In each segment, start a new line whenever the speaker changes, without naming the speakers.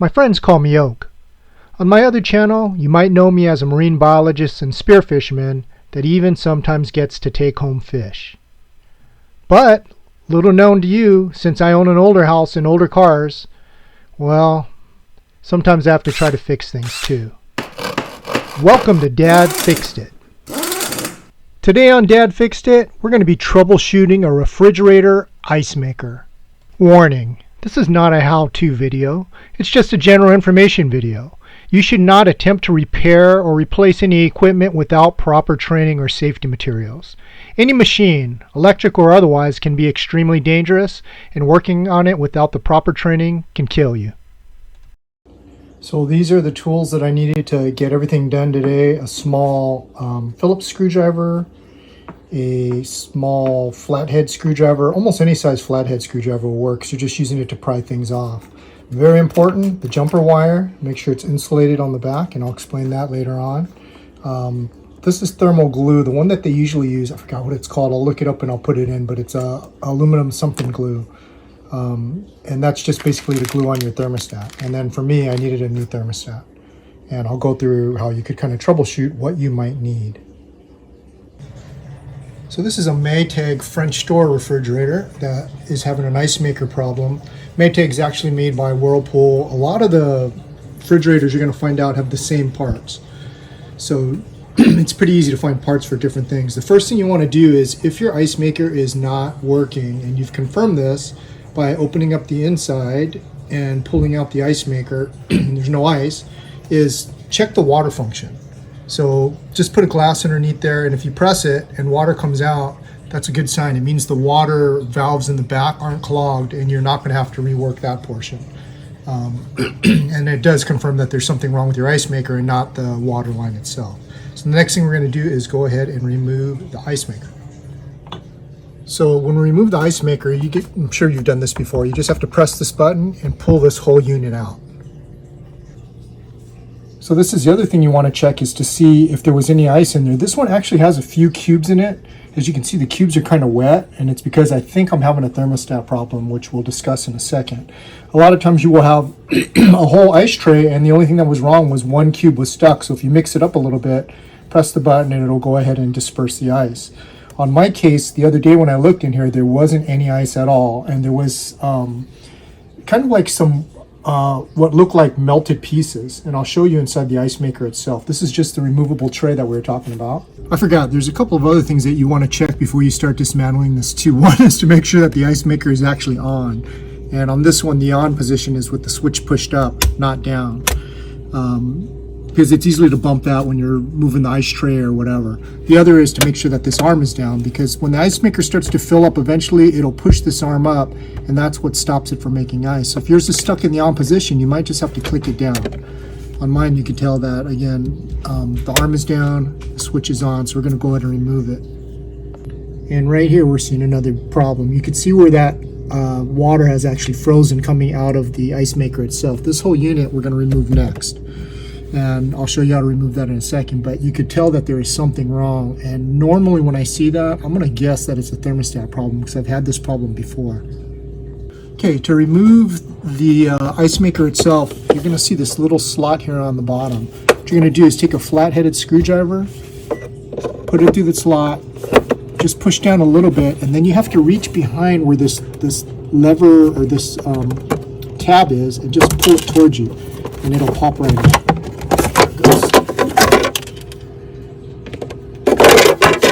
My friends call me Oak. On my other channel, you might know me as a marine biologist and spearfisherman that even sometimes gets to take home fish. But, little known to you, since I own an older house and older cars, well, sometimes I have to try to fix things too. Welcome to Dad Fixed It. Today on Dad Fixed It, we're going to be troubleshooting a refrigerator ice maker. Warning, this is not a how-to video, it's just a general information video. You should not attempt to repair or replace any equipment without proper training or safety materials. Any machine, electric or otherwise, can be extremely dangerous, and working on it without the proper training can kill you. So these are the tools that I needed to get everything done today. A small Phillips screwdriver, a small flathead screwdriver. Almost any size flathead screwdriver will work, so you're just using it to pry things off. Very important, the jumper wire. Make sure it's insulated on the back, and I'll explain that later on. This is thermal glue, the one that they usually use. I forgot what it's called. I'll look it up and I'll put it in, but it's aluminum something glue. And that's just basically to glue on your thermostat. And then for me, I needed a new thermostat. And I'll go through how you could kind of troubleshoot what you might need. So this is a maytag French door refrigerator that is having an ice maker problem. Maytag is actually made by Whirlpool. A lot of the refrigerators you're going to find out have the same parts. So it's pretty easy to find parts for different things. The first thing you want to do is, if your ice maker is not working, and you've confirmed this by opening up the inside and pulling out the ice maker, there's no ice, is check the water function. So just put a glass underneath there, and if you press it and water comes out, that's a good sign. It means the water valves in the back aren't clogged and you're not going to have to rework that portion. And it does confirm that there's something wrong with your ice maker and not the water line itself. So the next thing we're going to do is go ahead and remove the ice maker. So when we remove the ice maker, I'm sure you've done this before, you just have to press this button and pull this whole unit out. So this is the other thing you want to check, is to see if there was any ice in there. This one actually has a few cubes in it. As you can see, the cubes are kind of wet, and it's because I think I'm having a thermostat problem, which we'll discuss in a second. A lot of times you will have a whole ice tray, and the only thing that was wrong was one cube was stuck. So if you mix it up a little bit, press the button and it'll go ahead and disperse the ice. On my case, the other day when I looked in here, there wasn't any ice at all, and there was kind of like some what looked like melted pieces, and I'll show you inside the ice maker itself. This is just the removable tray that we were talking about. I forgot, there's a couple of other things that you want to check before you start dismantling this too. One is to make sure that the ice maker is actually on, and on this one the on position is with the switch pushed up, not down, because it's easily to bump that when you're moving the ice tray or whatever. The other is to make sure that this arm is down, because when the ice maker starts to fill up, eventually it'll push this arm up, and that's what stops it from making ice. So if yours is stuck in the on position, you might just have to click it down. On mine, you can tell that, again, the arm is down, the switch is on, so we're going to go ahead and remove it. And right here, we're seeing another problem. You can see where that water has actually frozen coming out of the ice maker itself. This whole unit we're going to remove next. And I'll show you how to remove that in a second, but you could tell that there is something wrong. And normally when I see that, I'm going to guess that it's a thermostat problem, because I've had this problem before. Okay, to remove the ice maker itself, you're going to see this little slot here on the bottom. What you're going to do is take a flat-headed screwdriver, put it through the slot, just push down a little bit, and then you have to reach behind where this lever or this tab is, and just pull it towards you, and it'll pop right out.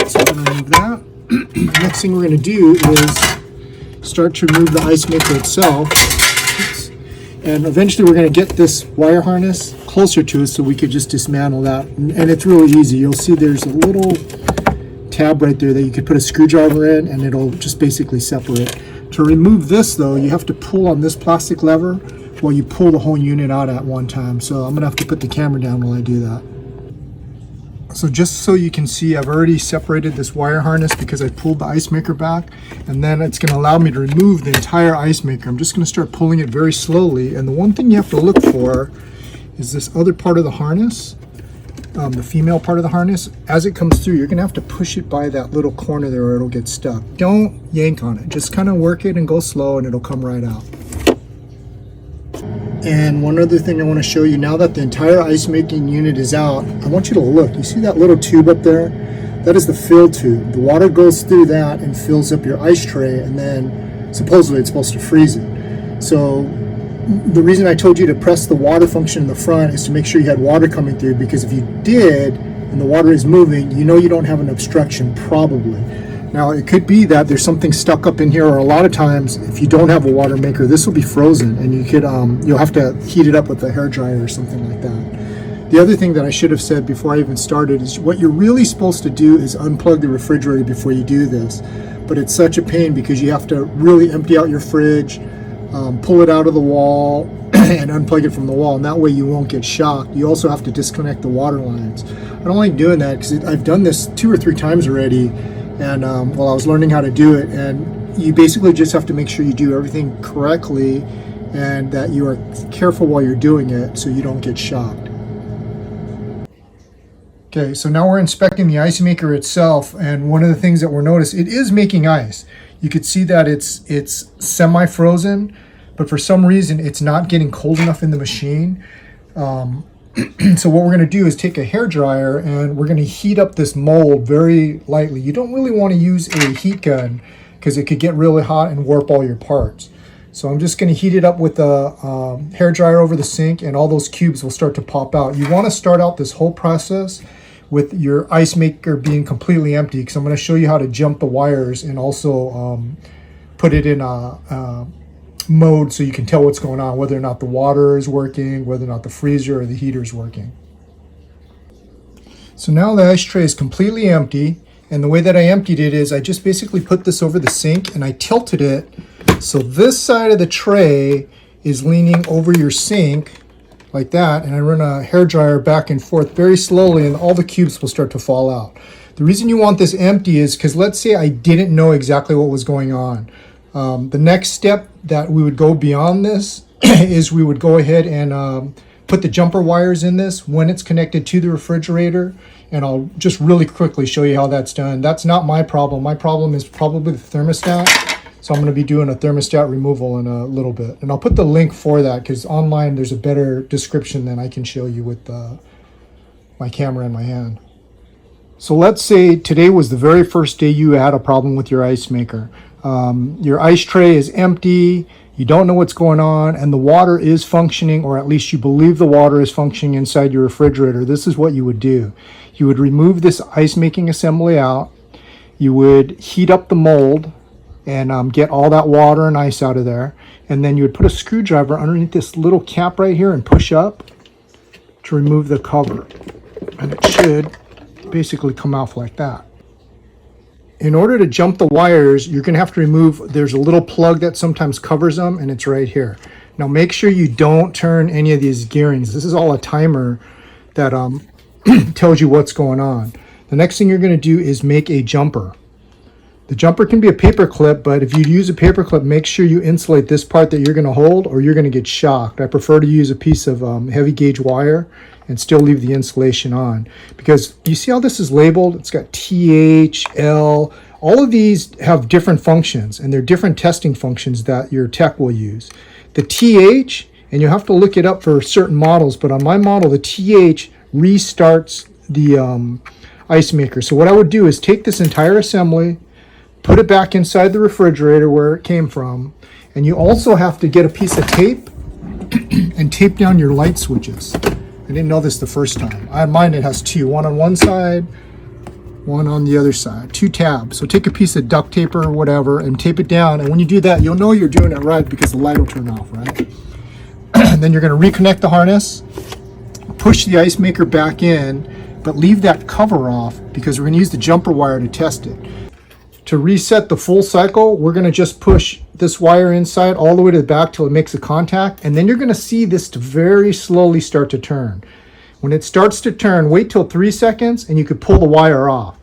So I'm going to remove that. Next thing we're going to do is start to remove the ice maker itself. Oops. And eventually we're going to get this wire harness closer to us so we could just dismantle that. And it's really easy. You'll see there's a little tab right there that you could put a screwdriver in, and it'll just basically separate. To remove this though, you have to pull on this plastic lever while you pull the whole unit out at one time. So I'm going to have to put the camera down while I do that. So just so you can see, I've already separated this wire harness because I pulled the ice maker back, and then it's going to allow me to remove the entire ice maker. I'm just going to start pulling it very slowly, and the one thing you have to look for is this other part of the harness, the female part of the harness. As it comes through, you're going to have to push it by that little corner there or it'll get stuck. Don't yank on it, just kind of work it and go slow and it'll come right out. And one other thing I want to show you, now that the entire ice making unit is out, I want you to look. You see that little tube up there? That is the fill tube. The water goes through that and fills up your ice tray, and then supposedly it's supposed to freeze it. So the reason I told you to press the water function in the front is to make sure you had water coming through, because if you did and the water is moving, you know you don't have an obstruction probably. Now it could be that there's something stuck up in here, or a lot of times if you don't have a water maker, this will be frozen and you could you'll have to heat it up with a hairdryer or something like that. The other thing that I should have said before I even started is what you're really supposed to do is unplug the refrigerator before you do this. But it's such a pain because you have to really empty out your fridge, pull it out of the wall and unplug it from the wall, and that way you won't get shocked. You also have to disconnect the water lines. I don't like doing that because I've done this 2 or 3 times already, and while I was learning how to do it, and you basically just have to make sure you do everything correctly and that you are careful while you're doing it so you don't get shocked. Okay, so now we're inspecting the ice maker itself, and one of the things that we're noticing, it is making ice. You could see that it's semi-frozen, but for some reason it's not getting cold enough in the machine. So what we're going to do is take a hairdryer and we're going to heat up this mold very lightly. You don't really want to use a heat gun because it could get really hot and warp all your parts. So I'm just going to heat it up with a hairdryer over the sink, and all those cubes will start to pop out. You want to start out this whole process with your ice maker being completely empty, because I'm going to show you how to jump the wires and also put it in a mode so you can tell what's going on, whether or not the water is working, whether or not the freezer or the heater is working. So now the ice tray is completely empty, and the way that I emptied it is I just basically put this over the sink and I tilted it so this side of the tray is leaning over your sink like that, and I run a hairdryer back and forth very slowly, and all the cubes will start to fall out. The reason you want this empty is because let's say I didn't know exactly what was going on. The next step that we would go beyond this is we would go ahead and put the jumper wires in this when it's connected to the refrigerator, and I'll just really quickly show you how that's done. That's not my problem. My problem is probably the thermostat, so I'm going to be doing a thermostat removal in a little bit, and I'll put the link for that because online there's a better description than I can show you with my camera in my hand. So let's say today was the very first day you had a problem with your ice maker. Your ice tray is empty, you don't know what's going on, and the water is functioning, or at least you believe the water is functioning inside your refrigerator. This is what you would do. You would remove this ice making assembly out, you would heat up the mold and get all that water and ice out of there, and then you would put a screwdriver underneath this little cap right here and push up to remove the cover, and it should basically come off like that. In order to jump the wires, you're going to have to remove, there's a little plug that sometimes covers them, and it's right here. Now make sure you don't turn any of these gearings. This is all a timer that tells you what's going on. The next thing you're going to do is make a jumper. The jumper can be a paper clip, but if you use a paper clip, make sure you insulate this part that you're going to hold, or you're going to get shocked. I prefer to use a piece of heavy gauge wire and still leave the insulation on, because you see how this is labeled? It's got TH, L. All of these have different functions, and they're different testing functions that your tech will use. The TH, and you'll have to look it up for certain models, but on my model, the TH restarts the ice maker. So what I would do is take this entire assembly, put it back inside the refrigerator where it came from, and you also have to get a piece of tape and tape down your light switches. I didn't know this the first time. I have mine, it has 2, one on one side, one on the other side, 2 tabs. So take a piece of duct tape or whatever and tape it down, and when you do that, you'll know you're doing it right because the light will turn off, right? And then you're going to reconnect the harness, push the ice maker back in, but leave that cover off because we're going to use the jumper wire to test it. To reset the full cycle, we're going to just push this wire inside all the way to the back till it makes a contact, and then you're going to see this to very slowly start to turn. When it starts to turn, wait till 3 seconds and you could pull the wire off.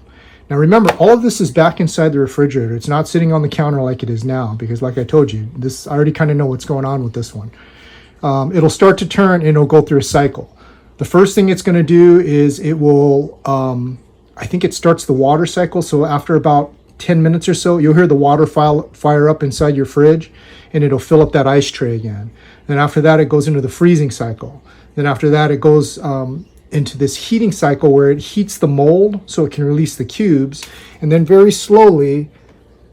Now remember, all of this is back inside the refrigerator. It's not sitting on the counter like it is now, because like I told you, I already kind of know what's going on with this one. It'll start to turn and it'll go through a cycle. The first thing it's going to do is it will, I think it starts the water cycle. So after about 10 minutes or so, you'll hear the water fire up inside your fridge, and it'll fill up that ice tray again. Then after that, it goes into the freezing cycle. Then after that, it goes into this heating cycle where it heats the mold so it can release the cubes. And then very slowly,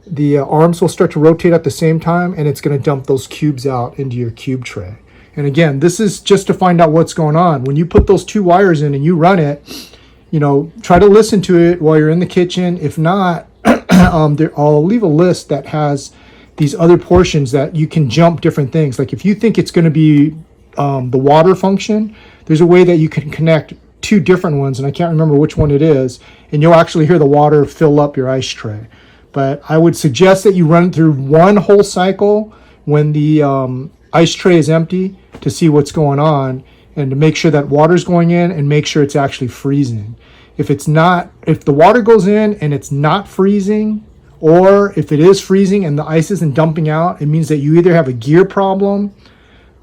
the arms will start to rotate at the same time, and it's going to dump those cubes out into your cube tray. And again, this is just to find out what's going on. When you put those 2 wires in and you run it, you know, try to listen to it while you're in the kitchen. If not, I'll leave a list that has these other portions that you can jump different things. Like if you think it's going to be the water function, there's a way that you can connect 2 different ones, and I can't remember which one it is, and you'll actually hear the water fill up your ice tray. But I would suggest that you run through one whole cycle when the ice tray is empty to see what's going on, and to make sure that water's going in and make sure it's actually freezing. If the water goes in and it's not freezing, or if it is freezing and the ice isn't dumping out, it means that you either have a gear problem.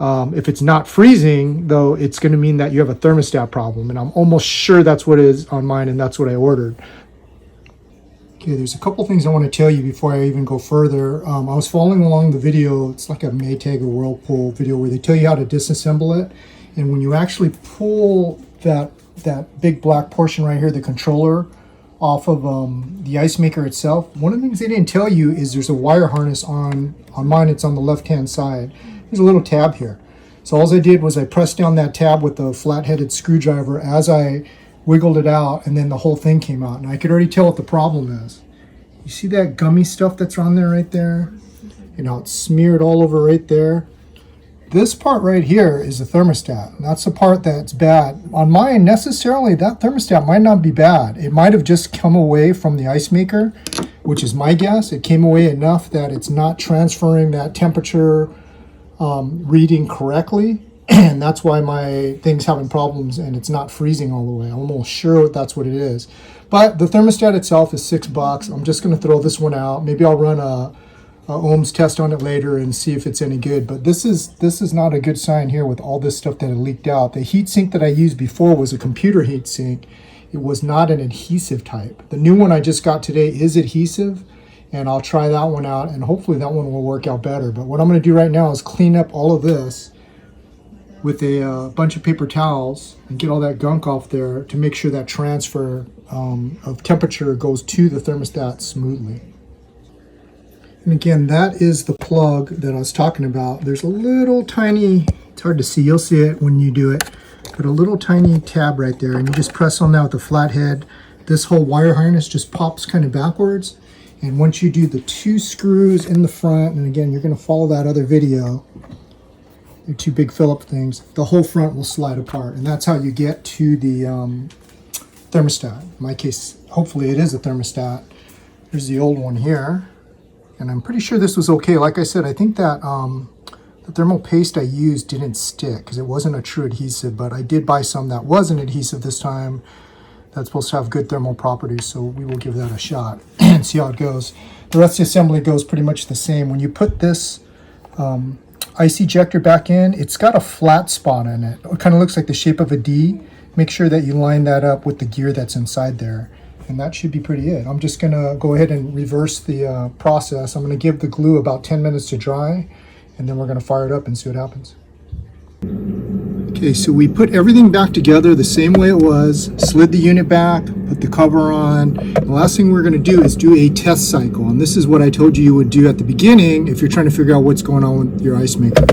If it's not freezing, though, it's going to mean that you have a thermostat problem, and I'm almost sure that's what it is on mine, and that's what I ordered. Okay, there's a couple things I want to tell you before I even go further. I was following along the video. It's like a maytag or whirlpool video where they tell you how to disassemble it. And when you actually pull that big black portion right here, the controller, off of the icemaker itself, one of the things they didn't tell you is there's a wire harness on mine. It's on the left-hand side. There's a little tab here. So all I did was I pressed down that tab with the flat-headed screwdriver as I wiggled it out, and then the whole thing came out. And I could already tell what the problem is. You see that gummy stuff that's on there right there? You know, it's smeared all over right there. This part right here is the thermostat. That's the part that's bad. On mine, necessarily, that thermostat might not be bad. It might have just come away from the ice maker, which is my guess. It came away enough that it's not transferring that temperature reading correctly. And that's why my thing's having problems and it's not freezing all the way. I'm almost sure that's what it is. But the thermostat itself is $6. I'm just going to throw this one out. Maybe I'll run a ohms test on it later and see if it's any good. But this is not a good sign here with all this stuff that had leaked out. The heat sink that I used before was a computer heat sink. It was not an adhesive type. The new one I just got today is adhesive, and I'll try that one out, and hopefully that one will work out better. But what I'm going to do right now is clean up all of this with a bunch of paper towels and get all that gunk off there to make sure that transfer of temperature goes to the thermostat smoothly. And again, that is the plug that I was talking about. There's a little tiny, it's hard to see, you'll see it when you do it, but a little tiny tab right there, and you just press on that with the flathead. This whole wire harness just pops kind of backwards, and once you do the 2 screws in the front, and again, you're going to follow that other video, the 2 big Phillips things, the whole front will slide apart, and that's how you get to the thermostat. In my case, hopefully it is a thermostat. There's the old one here, and I'm pretty sure this was okay. Like I said, I think that the thermal paste I used didn't stick because it wasn't a true adhesive, but I did buy some that was an adhesive this time that's supposed to have good thermal properties, so we will give that a shot and see how it goes. The rest of the assembly goes pretty much the same. When you put this ice ejector back in, it's got a flat spot in it. It kind of looks like the shape of a D. Make sure that you line that up with the gear that's inside there, and that should be pretty it. I'm just going to go ahead and reverse the process. I'm going to give the glue about 10 minutes to dry, and then we're going to fire it up and see what happens. Okay, so we put everything back together the same way it was, slid the unit back, put the cover on. The last thing we're going to do is do a test cycle, and this is what I told you would do at the beginning if you're trying to figure out what's going on with your ice maker.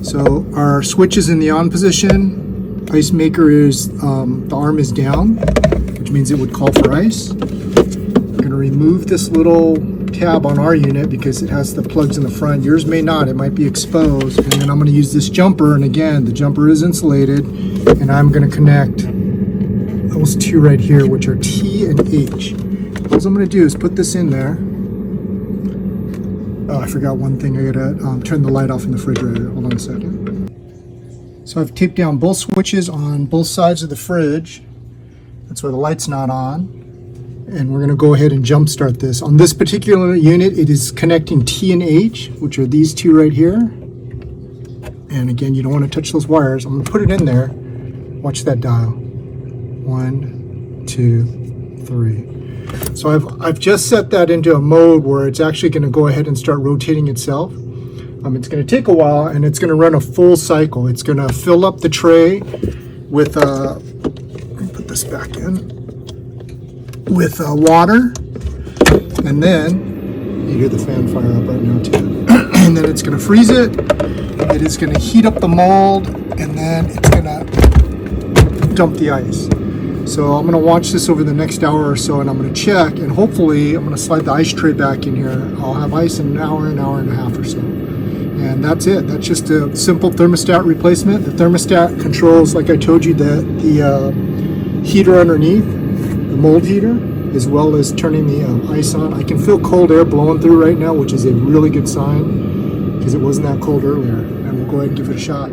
So our switch is in the on position. Ice maker is, the arm is down, which means it would call for ice. We're going to remove this little tab on our unit because it has the plugs in the front. Yours may not, it might be exposed. And then I'm going to use this jumper, and again, the jumper is insulated, and I'm going to connect those 2 right here, which are T and H. All I'm going to do is put this in there. Oh, I forgot one thing. I got to turn the light off in the refrigerator. Hold on a second. So I've taped down both switches on both sides of the fridge. That's where the light's not on. And we're going to go ahead and jump start this. On this particular unit, it is connecting T and H, which are these 2 right here. And again, you don't want to touch those wires. I'm going to put it in there. Watch that dial. 1, 2, 3. So I've just set that into a mode where it's actually going to go ahead and start rotating itself. It's going to take a while, and it's going to run a full cycle. It's going to fill up the tray with let me put this back in, with water, and then you hear the fan fire up right now too. And then it's going to freeze it. It is going to heat up the mold, and then it's going to dump the ice. So I'm going to watch this over the next hour or so, and I'm going to check, and hopefully I'm going to slide the ice tray back in here. I'll have ice in an hour and a half or so. And that's it. That's just a simple thermostat replacement. The thermostat controls, like I told you, the heater underneath, the mold heater, as well as turning the ice on. I can feel cold air blowing through right now, which is a really good sign because it wasn't that cold earlier. And we'll go ahead and give it a shot.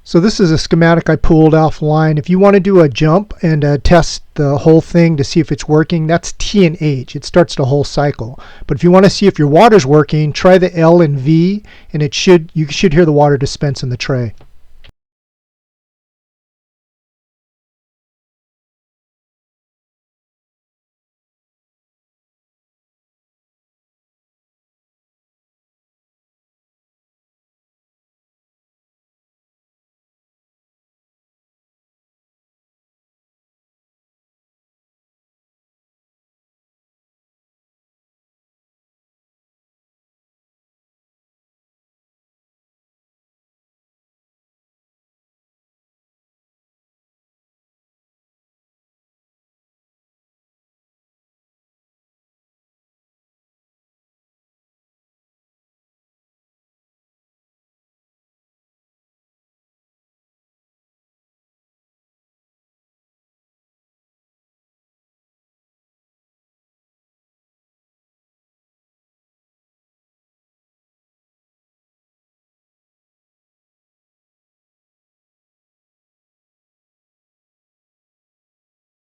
So this is a schematic I pulled offline. If you want to do a jump and test the whole thing to see if it's working, that's T and H. It starts the whole cycle. But if you want to see if your water's working, try the L and V, and you should hear the water dispense in the tray.